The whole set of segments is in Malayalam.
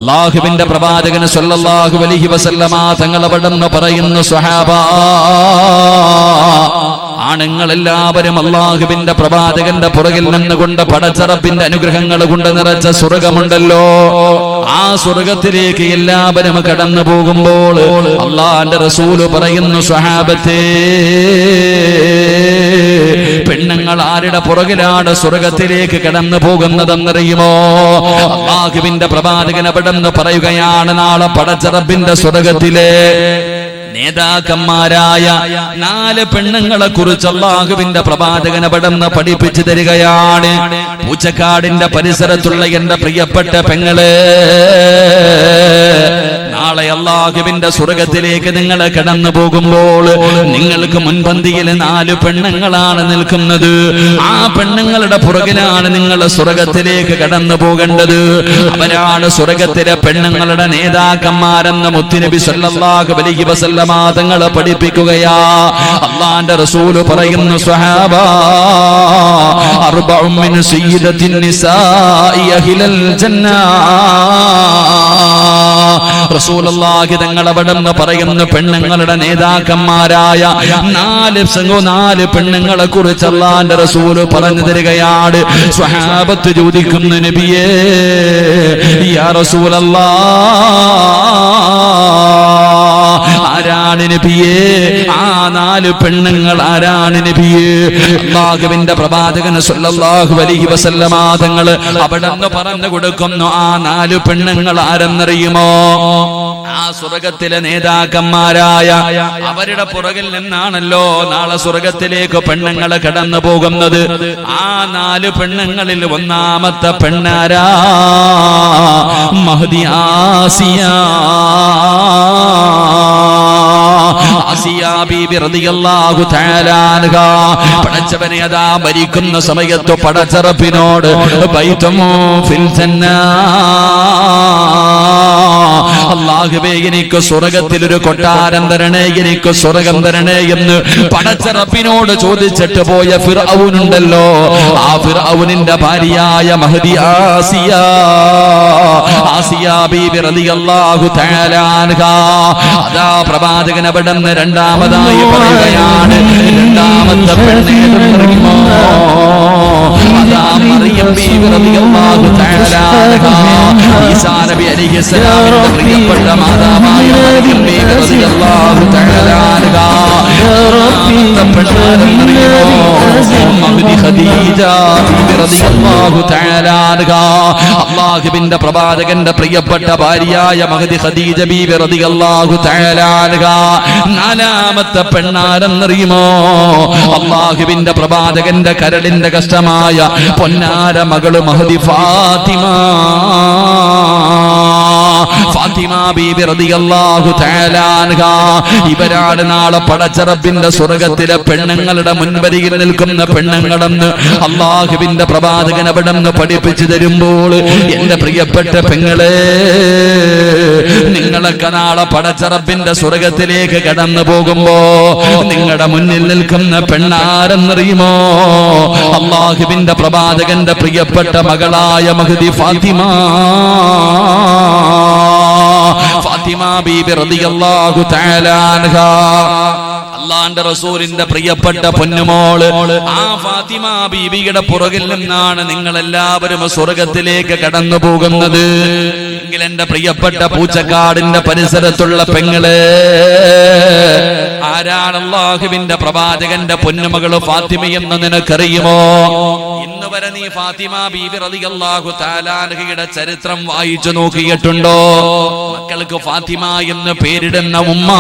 അല്ലാഹുവിന്റെ പ്രവാചകൻ സല്ലല്ലാഹു അലൈഹി വസല്ലമ തങ്ങൾ അവിടെന്ന് പറയുന്നു, സ്വഹാബ, ആണുങ്ങളെല്ലാവരും അല്ലാഹുവിന്റെ പ്രവാചകന്റെ പുറകിൽ നിന്നുകൊണ്ട് പടച്ച റബ്ബിന്റെ അനുഗ്രഹങ്ങൾ കൊണ്ട് നിറച്ച സ്വർഗമുണ്ടല്ലോ, ആ സ്വർഗത്തിലേക്ക് എല്ലാവരും കടന്നു പോകുമ്പോൾ അല്ലാഹുവിന്റെ റസൂല് പറയുന്നു, സ്വഹാബത്തേ, പെണ്ണുങ്ങൾ ആരുടെ പുറകിലാണ് സ്വർഗത്തിലേക്ക് കടന്നു പോകുന്നതെന്നറിയുമോ? അല്ലാഹുവിന്റെ പ്രവാചകൻ അവിടെന്ന് പറയുകയാണ്, നാളെ പടച്ച റബ്ബിന്റെ സ്വർഗത്തിലെ നേതാക്കന്മാരായ 4 പെണ്ണുങ്ങളെ കുറിച്ച് അല്ലാഹുവിന്റെ പ്രവാചകൻ അവിടെന്ന് പഠിപ്പിച്ചു തരികയാണ്. പൂച്ചക്കാടിന്റെ പരിസരത്തുള്ള എന്റെ പ്രിയപ്പെട്ട പെങ്ങളെ, നാളെ അല്ലാഹുവിന്റെ സ്വർഗത്തിലേക്ക് നിങ്ങൾ കടന്നു പോകുമ്പോൾ നിങ്ങൾക്ക് മുൻപന്തിയിൽ 4 പെണ്ണുങ്ങളാണ് നിൽക്കുന്നത്. ആ പെണ്ണുങ്ങളുടെ പുറകിലാണ് നിങ്ങൾ സ്വർഗത്തിലേക്ക് കടന്നു പോകേണ്ടത്. അവരാണ് സ്വർഗത്തിലെ പെണ്ണുങ്ങളുടെ നേതാക്കന്മാരെന്ന് മുത്തുനബി സല്ലല്ലാഹു അലൈഹി വസല്ലമ തങ്ങൾ പഠിപ്പിക്കുകയാ. അല്ലാഹുവിന്റെ റസൂല് പറയുന്നു, സ്വഹാബ, അർബഉ മിൻ സയ്യിദത്തിൻ നിസാഇ അഹ്ലൽ ജന്ന. റസൂലുള്ളാഹി തങ്ങൾ അവിടെന്ന് പറയുന്നു, പെണ്ണുങ്ങളുടെ നേതാക്കന്മാരായ 4 പെണ്ണുങ്ങളെ കുറിച്ച് അല്ലാഹുവിന്റെ റസൂല് പറഞ്ഞു തരികയാണ്. സ്വഹാബത്ത് ചോദിക്കുന്നു, നബിയേ, യാ റസൂലല്ലാഹ്, ആരാണ് നബിയേ? ആ 4 പെണ്ണുങ്ങൾ ആരാണ് നബിയേ? അല്ലാഹുവിന്റെ പ്രവാചകൻ സല്ലല്ലാഹു അലൈഹി വസല്ലമ തങ്ങൾ അവിടെന്ന് പറഞ്ഞു കൊടുക്കുന്നു, ആ 4 പെണ്ണുങ്ങൾ ആരെന്നറിയുമോ? ആ സ്വർഗത്തിലെ നേതാക്കന്മാരായ അവരുടെ പുറകിൽ നിന്നാണല്ലോ നാളെ സ്വർഗത്തിലേക്ക് പെണ്ണുങ്ങൾ കടന്നു പോകുന്നത്. ആ 4 പെണ്ണുങ്ങളിൽ ഒന്നാമത്തെ പെണ്ണാരാ? മഹ്ദി ആസിയ. ആസിയ ബീബി റളിയല്ലാഹു തആല അൻഹാ പടച്ചവനെ അതാ മരിക്കുന്ന സമയത്ത് പടച്ച റബ്ബിനോട് ബൈതും ഫിൽ ജന്ന, അല്ലാഹുവേ, എനിക്ക് സ്വർഗത്തിൽ ഒരു കൊട്ടാരം തരണേ, എനിക്ക് സ്വർഗം തരണേ എന്ന് പടച്ച റബ്ബിനോട് ചോദിച്ചിട്ട് പോയ ഫിർഔനുണ്ടല്ലോ, ആ ഫിർഔനിന്റെ ഭാര്യയായ മഹ്ദി ആസിയ, ആസിയ ബീബി റളിയല്ലാഹു തആല അൻഹാ അതാ പ്രവാചകൻ അവിടെന്ന് രണ്ടാമതായി പറയുകയാണ്, രണ്ടാമത്തെ പെണ്ണേതെന്നറിയുമോ? അതാ മറിയം ബീബി റളിയല്ലാഹു തആല അൻഹാ, ഈസാ നബി അലൈഹിസ്സലാമിന്റെ പ്രിയപ്പെട്ട മാതാവായ മറിയം ബീബി റളിയല്ലാഹു തആല അൻഹാ. മഹ്ദി ഖദീജ ബീബി റളിയല്ലാഹു തആല അൻഹാ, അല്ലാഹുവിന്റെ പ്രവാചകന്റെ പ്രിയപ്പെട്ട ഭാര്യയായ മഹ്ദി ഖദീജ ബീബി റളിയല്ലാഹു തആല അൻഹാ. 4ാമത്തെ പെണ്ണാരെന്നറിയുമോ? അല്ലാഹുവിന്റെ പ്രവാചകന്റെ കരളിന്റെ കഷ്ടമായ പൊന്നാര മകള് മഹ്ദി ഫാത്തിമ, ഫാത്തിമ ബീബി റളിയല്ലാഹു തആല അൻഹാ. ഇവരാണ് നാളെ പടച്ച റബ്ബിന്റെ സ്വർഗത്തിലെ പെണ്ണുങ്ങളുടെ മുൻവരിയിൽ നിൽക്കുന്ന പെണ്ണുങ്ങളെന്ന് അല്ലാഹുവിന്റെ പ്രവാചകൻ അവിടെന്ന് പഠിപ്പിച്ചു തരുമ്പോൾ, എന്റെ പ്രിയപ്പെട്ട പെങ്ങളെ, നിങ്ങളൊക്കെ നാളെ പടച്ച റബ്ബിന്റെ സ്വർഗത്തിലേക്ക് കടന്നു പോകുമ്പോ നിങ്ങളുടെ മുന്നിൽ നിൽക്കുന്ന പെണ്ണാരെന്നറിയുമോ? അല്ലാഹുവിന്റെ പ്രവാചകന്റെ പ്രിയപ്പെട്ട മകളായ മഹ്ദി ഫാത്തിമ, ഫാത്തിമ ബീബി റളിയല്ലാഹു തആല അൻഹാ. അല്ലാഹുവിന്റെ റസൂലിന്റെ പ്രിയപ്പെട്ട പൊന്നുമോള്, ആ ഫാത്തിമ ബീബിയുടെ പുറകിൽ നിന്നാണ് നിങ്ങൾ എല്ലാവരും സ്വർഗത്തിലേക്ക് കടന്നു പോകുന്നത്. എങ്കിൽ എന്റെ പ്രിയപ്പെട്ട പൂച്ചക്കാടിന്റെ പരിസരത്തുള്ള പെങ്ങളെ, ആരാണ് അല്ലാഹുവിന്റെ പ്രവാചകന്റെ പൊന്നുമകള് ഫാത്തിമയെന്ന് നിനക്കറിയുമോ? ഇന്ന് വരെ നീ ഫാത്തിമ ബീബി റളിയല്ലാഹു തആല അൻഹയുടെ ചരിത്രം വായിച്ചു നോക്കിയിട്ടുണ്ടോ? മക്കൾക്ക് ഫാത്തിമ എന്ന് പേരിടുന്ന ഉമ്മ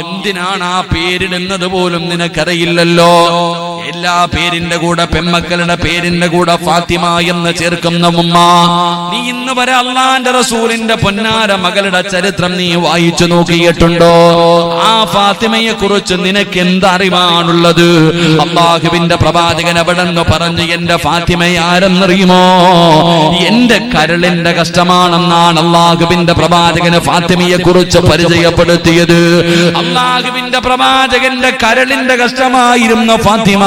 എന്തിനാണ് ആ പേരിടുന്നത് പോലും നിനക്കറിയില്ലല്ലോ. എല്ലാ പേരിന്റെ കൂടെ, പെൺമക്കളുടെ പേരിന്റെ കൂടെ ഫാത്തിമ എന്ന് ചേർക്കുന്ന ഉമ്മ, നീ ഇന്ന് വരെ അല്ലാഹുവിന്റെ റസൂലിന്റെ പൊന്നാര മകളുടെ ചരിത്രം നീ വായിച്ചു നോക്കിയിട്ടുണ്ടോ? ആ ഫാത്തിമയെ കുറിച്ച് നിനക്ക് എന്തറിവാണുള്ളത്? അല്ലാഹുവിന്റെ പ്രവാചകൻ അവിടെന്ന് പറഞ്ഞു, എന്റെ ഫാത്തിമ ആരെന്നറിയുമോ? എന്റെ കരളിന്റെ കഷ്ടമാണെന്നാണ് അല്ലാഹുവിന്റെ പ്രവാചകന് ഫാത്തിമയെ കുറിച്ച് പരിചയപ്പെടുത്തിയത്. അല്ലാഹുവിന്റെ പ്രവാചകന്റെ കരളിന്റെ കഷ്ടമായിരുന്ന ഫാത്തിമ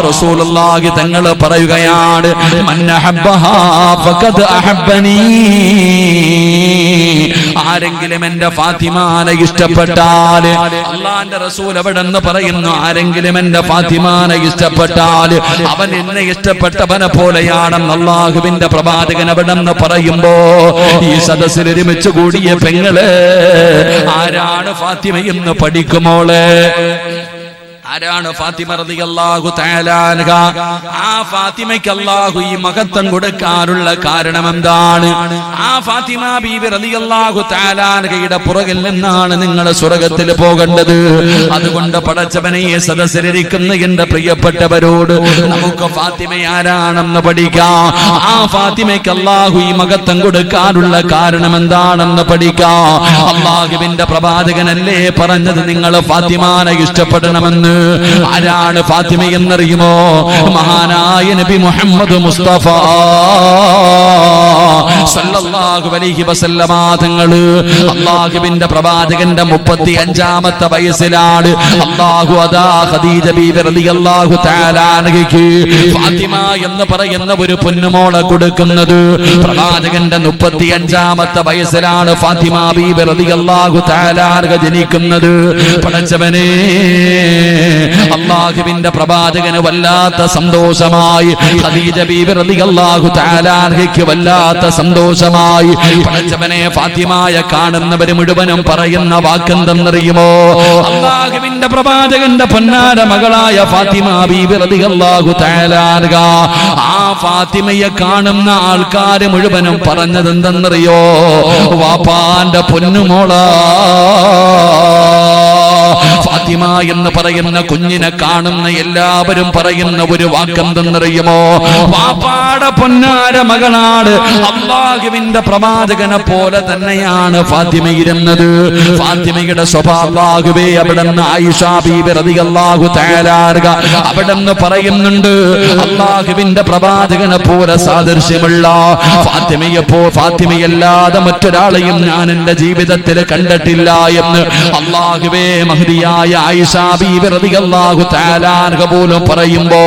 റസൂലുള്ളാഹി തങ്ങൾ പറയുകയാണ്, മൻ അഹബ്ബഹാ ഫഖദ് അഹബ്ബനി. ആരെങ്കിലും എന്റെ ഫാത്തിമാനെ ഇഷ്ടപ്പെട്ടാൽ, അല്ലാഹുവിന്റെ റസൂൽ എവിടെന്ന് പറയുന്നു, ആരെങ്കിലും എന്റെ ഫാത്തിമാനെ ഇഷ്ടപ്പെട്ടാൽ അവൻ എന്നെ ഇഷ്ടപ്പെട്ടവനെ പോലെയാണെന്ന് അല്ലാഹുവിന്റെ പ്രവാചകൻ എവിടെന്ന് പറയുമ്പോ, ഈ സദസ്സിൽ ഒരുമിച്ച് കൂടിയ പെങ്ങള് ആരാണ് ഫാത്തിമയെന്ന് പഠിക്കുമോളെ? ആരാണ് ഫാത്തിമ റളിയല്ലാഹു തആല അൻഹ? ആ ഫാത്തിമയ്ക്ക് അല്ലാഹു ഈ മഹത്വം കൊടുക്കാനുള്ള കാരണം എന്താണ്? ആ ഫാത്തിമ ബീവി റളിയല്ലാഹു തആല അൻഹയുടെ പുറകിൽ നിന്നാണ് നിങ്ങൾ സ്വർഗ്ഗത്തിൽ പോകേണ്ടത്. അതുകൊണ്ട് പടച്ചവനെ, ഈ സദസ്സിലിരിക്കുന്ന എന്റെ പ്രിയപ്പെട്ടവരോട് നമുക്ക് ഫാത്തിമ ആരാണെന്ന് പഠിക്കാം. ആ ഫാത്തിമയ്ക്ക് അല്ലാഹു ഈ മഹത്വം കൊടുക്കാനുള്ള കാരണം എന്താണെന്ന് പഠിക്കാം. അല്ലാഹുവിന്റെ പ്രവാചകനല്ലേ പറഞ്ഞത് നിങ്ങൾ ഫാത്തിമാനെ ഇഷ്ടപ്പെടണമെന്ന്. ആരാണ് ഫാത്തിമ എന്നറിയുമോ? മഹാനായ നബി മുഹമ്മദ് മുസ്തഫ സല്ലല്ലാഹു അലൈഹി വസല്ലമ തങ്ങള് അല്ലാഹുവിന്റെ പ്രവാചകന്റെ 35ാമത്തെ വയസ്സിലാണ് അല്ലാഹു അതാ ഖദീജ ബീവി റളിയല്ലാഹു തആല അൻഹയ്ക്ക് ഫാത്തിമ എന്ന് പറയുന്ന ഒരു പൊന്നുമോളെ കൊടുക്കുന്നത്. പ്രവാചകന്റെ 35ാമത്തെ വയസ്സിലാണ് ഫാത്തിമ ബീവി റളിയല്ലാഹു തആല അൻഹ ജനിക്കുന്നത്. പടച്ചവനെ, അല്ലാഹുവിന്റെ പ്രവാചകന് വല്ലാത്ത സന്തോഷമായി, ഖദീജ ബീവി റളിയല്ലാഹു തആല അൻഹയ്ക്ക് വല്ലാത്ത സന്തോഷമായി. പടച്ചവനെ, ഫാത്തിമയെ കാണുന്നവർ മുഴുവനും പറയുന്ന വാക്കെന്തെന്നറിയുമോ? അല്ലാഹുവിന്റെ പ്രവാചകന്റെ പൊന്നാര മകളായ ഫാത്തിമ ബീവി റളിയല്ലാഹു തആല അൻഹ, ആ ഫാത്തിമയെ കാണുന്ന ആൾക്കാർ മുഴുവനും പറഞ്ഞത് എന്തെന്നറിയോ? വാപ്പാന്റെ പൊന്നുമോളാ. ഫാത്തിമ എന്ന് പറയുന്ന കുഞ്ഞിനെ കാണുന്ന എല്ലാവരും പറയുന്ന ഒരു വാക്കെന്തെന്നറിയുമോ? വാപ്പാടെ പൊന്നാര മകളാണ്. അല്ലാഹുവിന്റെ പ്രവാചകനെ പോലെ തന്നെയാണ് ഫാത്തിമ ഇരുന്നത്. ഫാത്തിമയുടെ സ്വഭാവമാകുവേ അവിടുന്ന് ആയിഷ ബീബി റളിയല്ലാഹു തആല അൻഹ അവിടുന്ന് പറയുന്നുണ്ട്, അല്ലാഹുവിന്റെ പ്രവാചകനെ പോലെ സാദൃശ്യമുള്ള ഫാത്തിമയല്ലാതെ മറ്റൊരാളെയും ഞാൻ എന്റെ ജീവിതത്തിൽ കണ്ടിട്ടില്ല എന്ന് അല്ലാഹുവേ മഹ്ദിയായ ആയിഷ ബീബി റളിയല്ലാഹു തആല അൻഹ പോലും പറയുമ്പോ,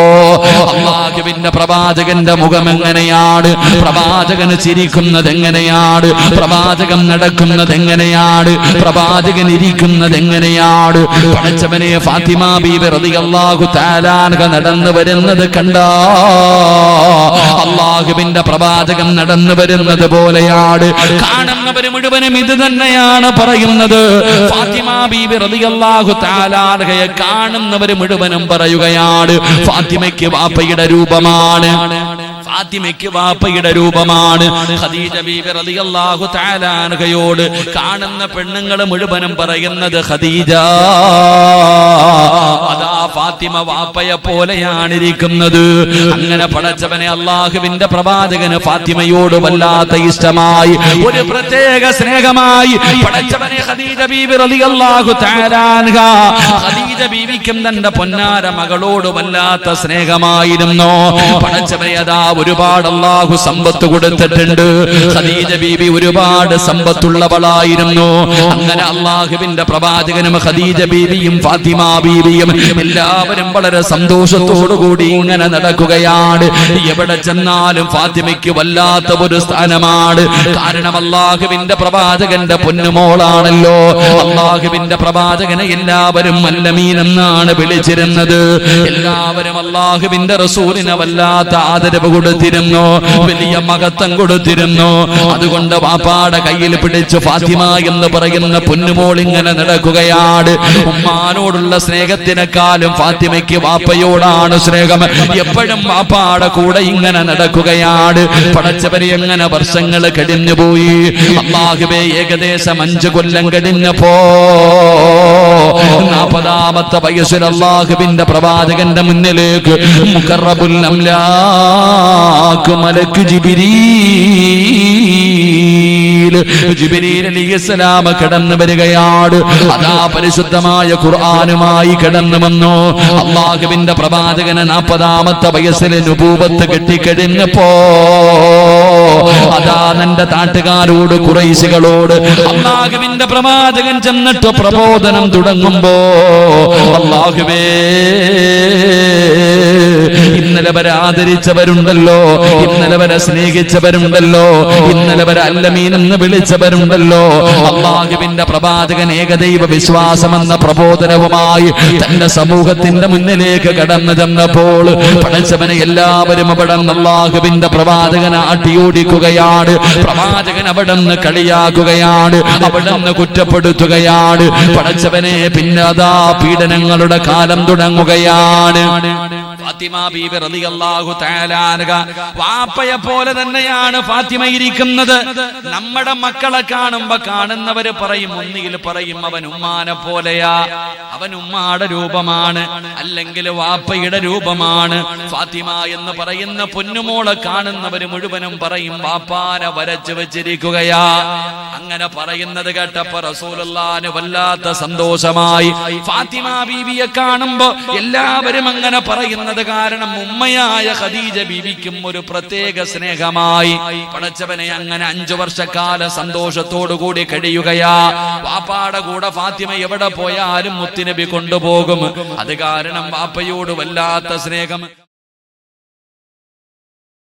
അല്ലാഹുവിന്റെ പ്രവാചകന്റെ മുഖം എങ്ങനെയാണ്, പ്രവാചകന് ചിരിക്കുന്നത് എങ്ങനെയാണ്, പ്രവാചകൻ നടക്കുന്നത് എങ്ങനെയാണ്, പ്രവാചകൻ ഇരിക്കുന്നത് എങ്ങനെയാണ്. പടച്ചവനെ, ഫാത്തിമ ബീബി റളിയല്ലാഹു തആല അൻഹ നടന്നു വരുന്നത് കണ്ടാ അല്ലാഹുവിന്റെ പ്രവാചകൻ നടന്നു വരുന്നത് പോലെയാണ്. കാണുന്നവർ മുഴുവനും ഇത് തന്നെയാണ് പറയുന്നത്. ഫാത്തിമ ബീബി റളിയല്ലാഹു തആല അൻഹയെ കാണുന്നവർ മുഴുവനും പറയുകയാണ്, ഫാത്തിമയ്ക്ക് വാപ്പയുടെ രൂപമാണ്, ഫാത്തിമയ്ക്ക് വാപ്പയുടെ രൂപമാണ്. ഖദീജ ബീബി റളിയല്ലാഹു തആല അൻഹയോട് കാണുന്ന പെണ്ണുങ്ങൾ മുഴുവനും പറയുന്നത്, ഖദീജ അതാ ഫാത്തിമ വാപ്പയെ പോലെയാണ് ഇരിക്കുന്നത്. അങ്ങനെ പടച്ചവനെ, അല്ലാഹുവിന്റെ പ്രവാചകന് ഫാത്തിമയോട് വല്ലാത്ത ഇഷ്ടമായി, ഒരു പ്രത്യേക സ്നേഹമായി. പടച്ചവനെ, ഖദീജ ബീബി റളിയല്ലാഹു തആല അൻഹ, ഖദീജ ബീവിക്കും തന്റെ പൊന്നാര മകളോട് വല്ലാത്ത സ്നേഹമായിരുന്നു. പടച്ചവനെ, അതാ ഒരുപാട് അല്ലാഹു സമ്പത്ത് കൊടുത്തിട്ടുണ്ട്. ഖദീജ ബീബി ഒരുപാട് സമ്പത്തുള്ളവളായിരുന്നു. അങ്ങനെ അല്ലാഹുവിന്റെ പ്രവാചകനും ഖദീജ ബീവിയും ഫാത്തിമ ബീവിയും എല്ലാവരും വളരെ സന്തോഷത്തോടുകൂടി ഇങ്ങനെ നടക്കുകയാണ്. എവിടെ ചെന്നാലും ഫാത്തിമയ്ക്ക് വല്ലാത്ത ഒരു സ്ഥാനമാണ്. കാരണം അല്ലാഹുവിന്റെ പ്രവാചകന്റെ പൊന്നുമോളാണല്ലോ. അല്ലാഹുവിന്റെ പ്രവാചകനെ എല്ലാവരും അല്ലമീൻ എന്നാണ് വിളിച്ചിരുന്നത്. എല്ലാവരും അല്ലാഹുവിന്റെ റസൂലിനെ വല്ലാത്ത ആദരവ് കൊടുത്തിരുന്നു, വലിയ മഹത്വം കൊടുത്തിരുന്നു. അതുകൊണ്ട് വാപ്പാടെ കയ്യിൽ പിടിച്ച് ഫാത്തിമ എന്ന് പറയുന്ന പൊന്നുമോൾ ഇങ്ങനെ നടക്കുകയാണ്. ഉമ്മാനോടുള്ള സ്നേഹത്തിനെക്കാളും ഫാത്തിമയ്ക്ക് വാപ്പയോടാണ് സ്നേഹം. എപ്പോഴും വാപ്പാടെ കൂടെ ഇങ്ങനെ നടക്കുകയാണ്. പടച്ചവരെ, എങ്ങനെ വർഷങ്ങൾ കഴിഞ്ഞുപോയി. അല്ലാഹുവേ, ഏകദേശം 5 കൊല്ലം കഴിഞ്ഞപ്പോ 40ാമത്തെ വയസ്സിൽ അല്ലാഹുവിന്റെ പ്രവാചകന്റെ മുന്നിലേക്ക് മുഖറബുൽ അംലാഖ് മലക്ക് ജിബ്രീൽ അലൈഹിസ്സലാം കടന്നു വരികയാണ്. അതാ പരിശുദ്ധമായ ഖുർആനുമായി കടന്നു വന്നു. അല്ലാഹുവിന്റെ പ്രവാചകന് 40ാമത്തെ വയസ്സിൽ നുബൂവത്ത് കിട്ടിക്കഴിഞ്ഞപ്പോ അതാ എന്റെ നാട്ടുകാരോട് ഖുറൈശികളോട് അല്ലാഹുവിന്റെ പ്രവാചകൻ ചെന്നിട്ട് പ്രബോധനം തുടങ്ങുമ്പോ അല്ലാഹുവേ ഇന്നലെ വരെ ആദരിച്ചവരുണ്ടല്ലോ, ഇന്നലെ വരെ സ്നേഹിച്ചവരുണ്ടല്ലോ, ഇന്നലെ വരെ അല്ലമീൻ എന്ന് വിളിച്ചവരുണ്ടല്ലോ. അല്ലാഹുവിന്റെ പ്രവാചകൻ ഏകദൈവ വിശ്വാസമെന്ന പ്രബോധനവുമായി തന്റെ സമൂഹത്തിന്റെ മുന്നിലേക്ക് കടന്നു ചെന്നപ്പോൾ പഠിച്ചവനെ എല്ലാവരും അവിടെ നിന്ന് അല്ലാഹുവിന്റെ പ്രവാചകനെ അടിയോടിക്കുകയാണ്. പ്രവാചകൻ അവിടെ നിന്ന് കളിയാക്കുകയാണ്, അവിടെ നിന്ന് കുറ്റപ്പെടുത്തുകയാണ്. പഠിച്ചവനെ പിന്നെ അതാ പീഡനങ്ങളുടെ കാലം തുടങ്ങുകയാണ്. ഫാത്തിമ ബീബി റളിയല്ലാഹു തആല അൻഹ വാപ്പയെ പോലെ തന്നെയാണ് ഫാത്തിമ ഇരിക്കുന്നത്. നമ്മുടെ മക്കളെ കാണുമ്പോ കാണുന്നവര് പറയും, ഒന്നുകിൽ പറയും അവൻ ഉമ്മാനെ പോലെയാ, അവൻ ഉമ്മാടെ രൂപമാണ്, അല്ലെങ്കിൽ വാപ്പയുടെ രൂപമാണ്. ഫാത്തിമ എന്ന് പറയുന്ന പൊന്നുമോളെ കാണുന്നവര് മുഴുവനും പറയും വാപ്പാനെ വരച്ചു വെച്ചിരിക്കുകയാ. അങ്ങനെ പറയുന്നത് കേട്ടപ്പോ റസൂലുള്ളാഹിന് വല്ലാത്ത സന്തോഷമായി. ഫാത്തിമ ബീവിയെ കാണുമ്പോ എല്ലാവരും അങ്ങനെ പറയുന്നത് കാരണം ഉമ്മയായ ഖദീജ ബീവിക്കും ഒരു പ്രത്യേക സ്നേഹമായി. പടച്ചവനെ അങ്ങനെ 5 വർഷക്കാലം സന്തോഷത്തോടു കൂടി കഴിയുകയാ. വാപ്പാടെ കൂടെ ഫാത്തിമ എവിടെ പോയാലും മുത്തുനബി കൊണ്ടുപോകും. അത് കാരണം വാപ്പയോട് വല്ലാത്ത സ്നേഹം.